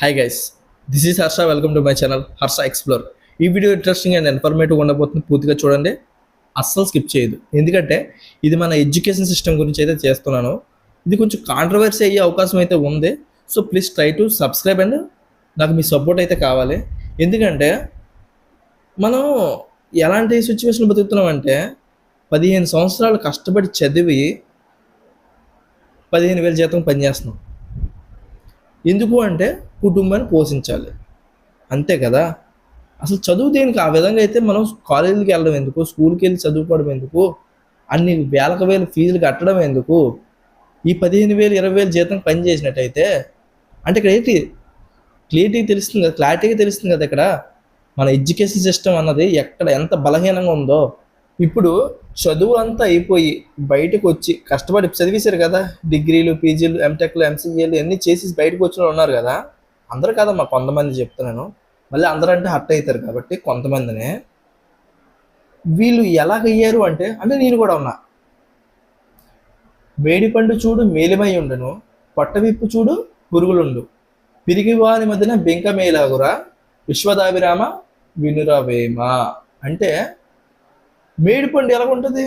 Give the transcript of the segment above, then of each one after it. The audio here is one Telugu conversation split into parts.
Hi guys, this is Harsha. Welcome to my channel Harsha explore. ఈ వీడియో ఇంట్రెస్టింగ్ అండ్ ఇన్ఫర్మేటివ్ ఉండబోతుంది. పూర్తిగా చూడండి, అస్సలు స్కిప్ చేయదు. ఎందుకంటే ఇది మన ఎడ్యుకేషన్ సిస్టమ్ గురించి అయితే చేస్తున్నాను. ఇది కొంచెం కాంట్రవర్సీ అయ్యే అవకాశం అయితే ఉంది. So please try to subscribe and నాకు మీ సపోర్ట్ అయితే కావాలి. ఎందుకంటే మనం ఎలాంటి సిచ్యువేషన్ బతుకుతున్నామంటే 15 సంవత్సరాలు కష్టపడి చదివి 15,000 జీతం పనిచేస్తున్నాం. ఎందుకు అంటే కుటుంబాన్ని పోషించాలి, అంతే కదా. అసలు చదువు దేనికి? ఆ విధంగా అయితే మనం కాలేజీకి వెళ్ళడం ఎందుకు, స్కూల్కి వెళ్ళి చదువుకోవడం ఎందుకు, అన్ని వేలకు వేలు ఫీజులు కట్టడం ఎందుకు? ఈ 15,000 20,000 జీతం పని చేసినట్టయితే అంటే ఇక్కడ ఏంటి క్లియరిటీగా తెలుస్తుంది కదా, క్లారిటీగా తెలుస్తుంది కదా ఇక్కడ మన ఎడ్యుకేషన్ సిస్టమ్ అన్నది ఎక్కడ ఎంత బలహీనంగా ఉందో. ఇప్పుడు చదువు అంతా అయిపోయి బయటకు వచ్చి కష్టపడి చదివేశారు కదా, డిగ్రీలు పీజీలు ఎంటెక్లు ఎంసీఏలు అన్నీ చేసి బయటకు వచ్చిన ఉన్నారు కదా. అందరూ కదమ్మా, కొంతమంది చెప్తున్నాను. మళ్ళీ అందరూ అంటే హర్ట్ అవుతారు కాబట్టి కొంతమందినే. వీళ్ళు ఎలాగయ్యారు అంటే నేను కూడా ఉన్నా. మేడిపండు చూడు మేలిమై ఉండను, పొట్టవిప్పు చూడు పురుగులుండు, పిరిగివాని మధ్యన బెంక మేలాగురా, విశ్వదాభిరామ వినురవేమ. అంటే మేడిపండు ఎలా ఉంటుంది?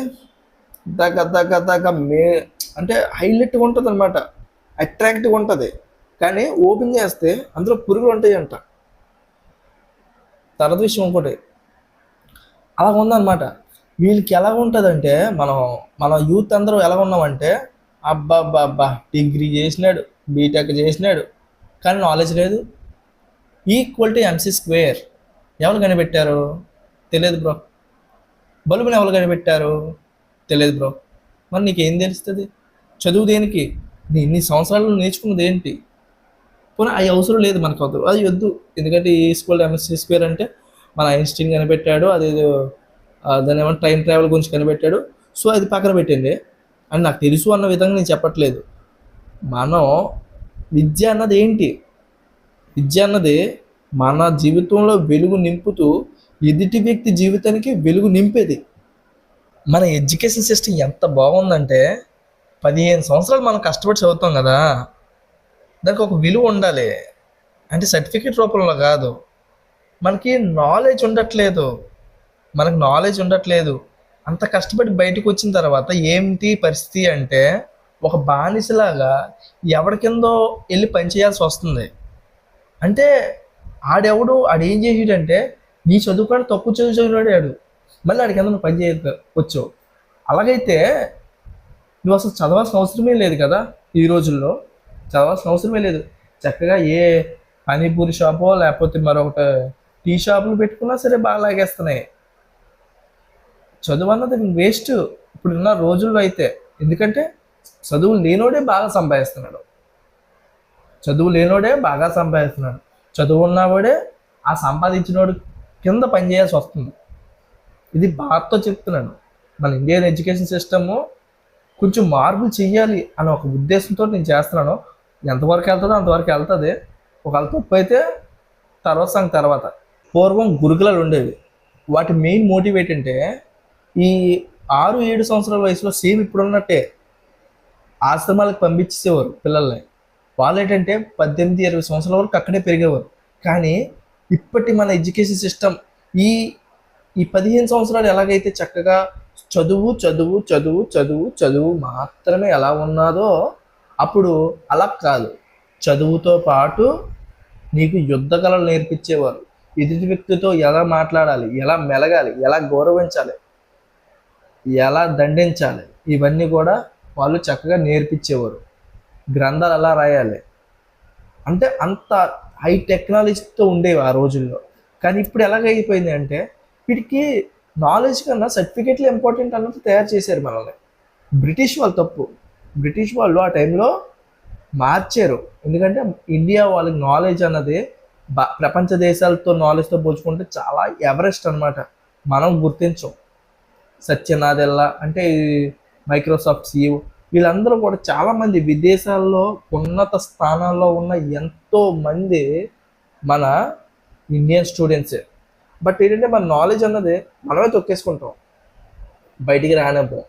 దగ్గ దగ్గ దగ్గ అంటే హైలైట్గా ఉంటుంది అనమాట, అట్రాక్టివ్గా ఉంటుంది. కానీ ఓపెన్ చేస్తే అందులో పురుగులు ఉంటాయి అంట. తర్వాత విషయం ఇంకోటి, అలా ఉందన్నమాట. వీళ్ళకి ఎలా ఉంటుందంటే మన యూత్ అందరూ ఎలా ఉన్నామంటే, అబ్బా అబ్బా అబ్బా డిగ్రీ చేసినాడు, బీటెక్ చేసినాడు, కానీ నాలెడ్జ్ లేదు. ఈక్వల్ టు ఎంసీ స్క్వేర్ ఎవరు కనిపెట్టారు? తెలియదు బ్రో. బల్బుని ఎవరు కనిపెట్టారు? తెలియదు బ్రో. మరి నీకేం తెలుస్తుంది? చదువు దేనికి? ఇన్ని సంవత్సరాలు నేర్చుకున్నది ఏంటి? పోనీ అది అవసరం లేదు మనకు, అది వద్దు. ఎందుకంటే ఈక్వల్ టు ఎంసీ స్క్వేర్ అంటే మన ఐన్స్టీన్ కనిపెట్టాడు, అదేదో దాని ఏమన్నా టైం ట్రావెల్ గురించి కనిపెట్టాడు. సో అది పక్కన పెట్టండి అని నాకు తెలుసు అన్న విధంగా నేను చెప్పట్లేదు. మనం విద్య అన్నది ఏంటి? విద్య అన్నది మన జీవితంలో వెలుగు నింపుతూ ఎదుటి వ్యక్తి జీవితానికి వెలుగు నింపేది. మన ఎడ్యుకేషన్ సిస్టమ్ ఎంత బాగుందంటే 15 సంవత్సరాలు మనం కష్టపడి చదువుతాం కదా, దానికి ఒక విలువ ఉండాలి. అంటే సర్టిఫికేట్ రూపంలో కాదు. మనకి నాలెడ్జ్ ఉండట్లేదు. అంత కష్టపడి బయటకు వచ్చిన తర్వాత ఏంటి పరిస్థితి అంటే ఒక బానిసలాగా ఎవరి కిందో వెళ్ళి పనిచేయాల్సి వస్తుంది. అంటే ఆడేం చేసాడంటే, నీ చదువుకాడు తక్కువ చదివాడు, మళ్ళీ ఆడి కింద నువ్వు పని చేయవచ్చు. అలాగైతే నువ్వు అసలు చదవాల్సిన అవసరమే లేదు కదా. ఈ రోజుల్లో చదవాల్సిన అవసరమే లేదు. చక్కగా ఏ పానీపూరి షాపో లేకపోతే మరొకటి టీ షాపులు పెట్టుకున్నా సరే బాగా లాగేస్తున్నాయి. చదువు అన్నది వేస్ట్ ఇప్పుడున్న రోజుల్లో అయితే. ఎందుకంటే చదువు లేనోడే బాగా సంపాదిస్తున్నాడు, చదువు ఉన్నవాడే ఆ సంపాదించినోడు కింద పనిచేయాల్సి వస్తుంది. ఇది బాధతో చెప్తున్నాను. మన ఇండియన్ ఎడ్యుకేషన్ సిస్టము కొంచెం మార్పులు చెయ్యాలి అనే ఒక ఉద్దేశంతో నేను చేస్తున్నాను. ఎంతవరకు వెళ్తుందో అంతవరకు వెళ్తుంది. ఒకవేళ తప్పు అయితే తర్వాత. పూర్వం గురుకులాలు ఉండేవి. వాటి మెయిన్ మోటివ్ ఏంటంటే, ఈ 6-7 సంవత్సరాల వయసులో సేమ్ ఇప్పుడున్నట్టే ఆశ్రమాలకు పంపించేసేవారు పిల్లల్ని. వాళ్ళు ఏంటంటే 18-20 సంవత్సరాల వరకు అక్కడే పెరిగేవారు. కానీ ఇప్పటి మన ఎడ్యుకేషన్ సిస్టమ్ ఈ 15 సంవత్సరాలు ఎలాగైతే చక్కగా చదువు మాత్రమే ఎలా ఉన్నదో, అప్పుడు అలా కాదు. చదువుతో పాటు నీకు యుద్ధ కళలు నేర్పించేవారు. ఎదుటి వ్యక్తితో ఎలా మాట్లాడాలి, ఎలా మెలగాలి, ఎలా గౌరవించాలి, ఎలా దండించాలి, ఇవన్నీ కూడా వాళ్ళు చక్కగా నేర్పించేవారు. గ్రంథాలు ఎలా రాయాలి అంటే అంత హై టెక్నాలజీతో ఉండేవి ఆ రోజుల్లో. కానీ ఇప్పుడు ఎలాగైపోయింది అంటే, వీటికి నాలెడ్జ్ కన్నా సర్టిఫికేట్లు ఇంపార్టెంట్ అన్నట్టు తయారు చేశారు మనల్ని. బ్రిటిష్ వాళ్ళు తప్పు. బ్రిటిష్ వాళ్ళు ఆ టైంలో మార్చారు. ఎందుకంటే ఇండియా వాళ్ళకి నాలెడ్జ్ అన్నది ప్రపంచ దేశాలతో నాలెడ్జ్తో పోల్చుకుంటే చాలా ఎవరెస్ట్ అనమాట. మనం గుర్తించం. సత్యనాదెల్లా అంటే మైక్రోసాఫ్ట్ CEO వీళ్ళందరూ కూడా చాలామంది విదేశాల్లో ఉన్నత స్థానాల్లో ఉన్న ఎంతోమంది మన ఇండియన్ స్టూడెంట్సే. బట్ ఏంటంటే మన నాలెడ్జ్ అన్నది మనమే తొక్కేసుకుంటాం. బయటికి రానివ్వం,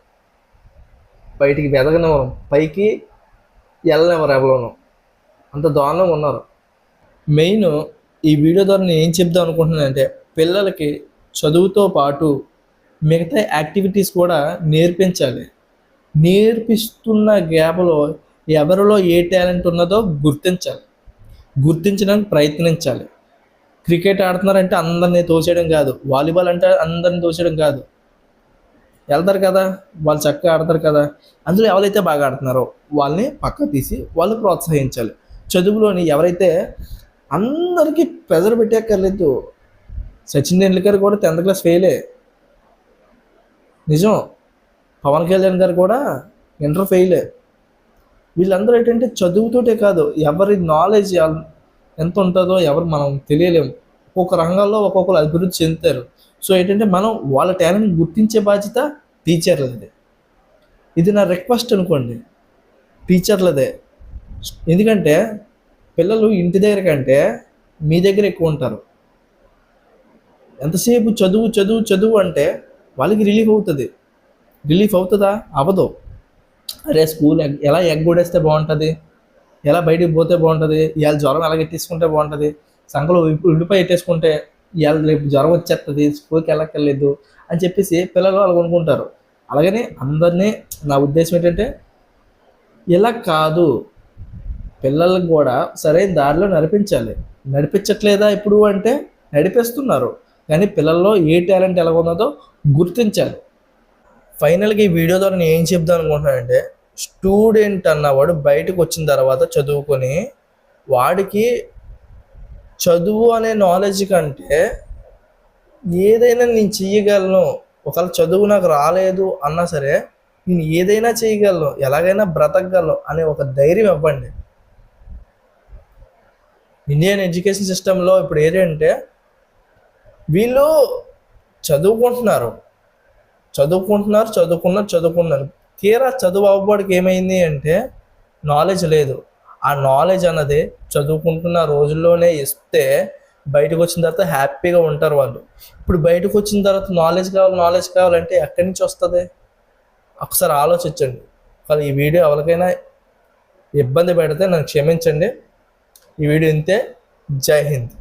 బయటికి వెదగనివ్వం, పైకి వెళ్ళనివ్వరు ఎవరోనూ. అంత దారుణంగా ఉన్నారు. మెయిన్ ఈ వీడియో ద్వారా నేను ఏం చెప్దాం అనుకుంటున్నానంటే, పిల్లలకి చదువుతో పాటు మిగతా యాక్టివిటీస్ కూడా నేర్పించాలి. నేర్పిస్తున్న గ్యాప్లో ఎవరిలో ఏ టాలెంట్ ఉన్నదో గుర్తించాలి. గుర్తించడానికి ప్రయత్నించాలి. క్రికెట్ ఆడుతున్నారంటే అందరినీ తోసేయడం కాదు, వాలీబాల్ అంటే అందరిని తోసేయడం కాదు. వెళ్తారు కదా, వాళ్ళు చక్కగా ఆడతారు కదా, అందులో ఎవరైతే బాగా ఆడుతున్నారో వాళ్ళని పక్క తీసి వాళ్ళు ప్రోత్సహించాలి. చదువులోని ఎవరైతే అందరికీ ప్రెజర్ పెట్టేక్కర్లేదు. సచిన్ టెండూల్కర్ కూడా 10th క్లాస్ ఫెయిలే, నిజం. పవన్ కళ్యాణ్ గారు కూడా ఇంటర్ ఫెయిలే. వీళ్ళందరూ ఏంటంటే చదువుతోటే కాదు, ఎవరి నాలెడ్జ్ ఎంత ఉంటుందో ఎవరు మనం తెలియలేము. ఒక్కొక్క రంగాల్లో ఒక్కొక్కరు అభివృద్ధి చెందుతారు. సో ఏంటంటే మనం వాళ్ళ టాలెంట్ గుర్తించే బాధ్యత టీచర్లది. ఇది నా రిక్వెస్ట్ అనుకోండి, టీచర్లదే. ఎందుకంటే పిల్లలు ఇంటి దగ్గర కంటే మీ దగ్గర ఎక్కువ ఉంటారు. ఎంతసేపు చదువు చదువు చదువు అంటే వాళ్ళకి రిలీఫ్ అవుతుంది. రిలీఫ్ అవుతుందా? అవ్వదు. అరే స్కూల్ ఎలా ఎగ్గొడేస్తే బాగుంటుంది, ఎలా బయటికి పోతే బాగుంటుంది, ఇవాళ జ్వరం ఎలా ఎట్టేసుకుంటే బాగుంటుంది, సంకలో ఉల్లిపాయ ఎట్టేసుకుంటే ఇవాళ రేపు జ్వరం వచ్చేస్తుంది, స్కూల్కి వెళ్ళక్కర్లేదు అని చెప్పేసి పిల్లలు అలా అనుకుంటారు. అలాగని అందరినీ, నా ఉద్దేశం ఏంటంటే ఇలా కాదు, పిల్లలకు కూడా సరైన దారిలో నడిపించాలి. నడిపించట్లేదా ఇప్పుడు అంటే నడిపిస్తున్నారు, కానీ పిల్లల్లో ఏ టాలెంట్ ఎలా ఉన్నదో గుర్తించాలి. ఫైనల్గా ఈ వీడియో ద్వారా నేను ఏం చెప్దాం అనుకుంటున్నానంటే, స్టూడెంట్ అన్నవాడు బయటకు వచ్చిన తర్వాత చదువుకొని వాడికి చదువు అనే నాలెడ్జ్ కంటే ఏదైనా నేను చెయ్యగలను, ఒకవేళ చదువు నాకు రాలేదు అన్నా సరే నేను ఏదైనా చేయగలను, ఎలాగైనా బ్రతకగలను అనే ఒక ధైర్యం ఇవ్వండి. ఇండియన్ ఎడ్యుకేషన్ సిస్టంలో ఇప్పుడు ఏంటంటే వీళ్ళు చదువుకుంటున్నారు, తీరా చదువు అవ్వడానికి ఏమైంది అంటే నాలెడ్జ్ లేదు. ఆ నాలెడ్జ్ అన్నది చదువుకుంటున్న రోజుల్లోనే ఇస్తే బయటకు వచ్చిన తర్వాత హ్యాపీగా ఉంటారు వాళ్ళు. ఇప్పుడు బయటకు వచ్చిన తర్వాత నాలెడ్జ్ కావాలంటే ఎక్కడి నుంచి వస్తుంది? ఒకసారి ఆలోచించండి. కానీ ఈ వీడియో ఎవరికైనా ఇబ్బంది పెడితే నన్ను క్షమించండి. ఈ వీడియో ఇంతే. జై హింద్.